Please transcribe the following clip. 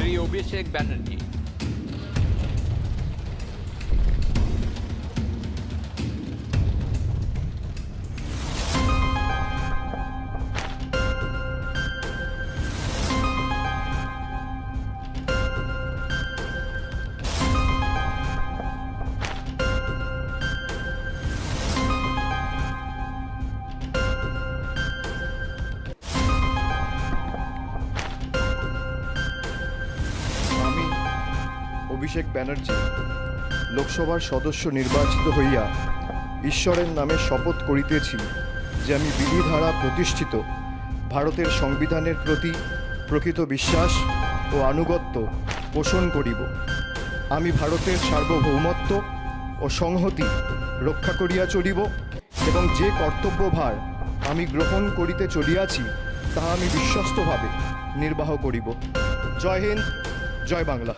শ্রী অভিষেক ব্যানার্জি। আমি অভিষেক ব্যানার্জি লোকসভার সদস্য নির্বাচিত হইয়া ঈশ্বরের নামে শপথ করিতেছি যে আমি বিধি দ্বারা প্রতিষ্ঠিত ভারতের সংবিধানের প্রতি প্রকৃত বিশ্বাস ও আনুগত্য পোষণ করিব। আমি ভারতের সার্বভৌমত্ব ও সংহতি রক্ষা করিয়া চলিব এবং যে কর্তব্যভার আমি গ্রহণ করিতে চলিয়াছি তাহা আমি বিশ্বস্তভাবে নির্বাহ করিব। জয় হিন্দ, জয় বাংলা।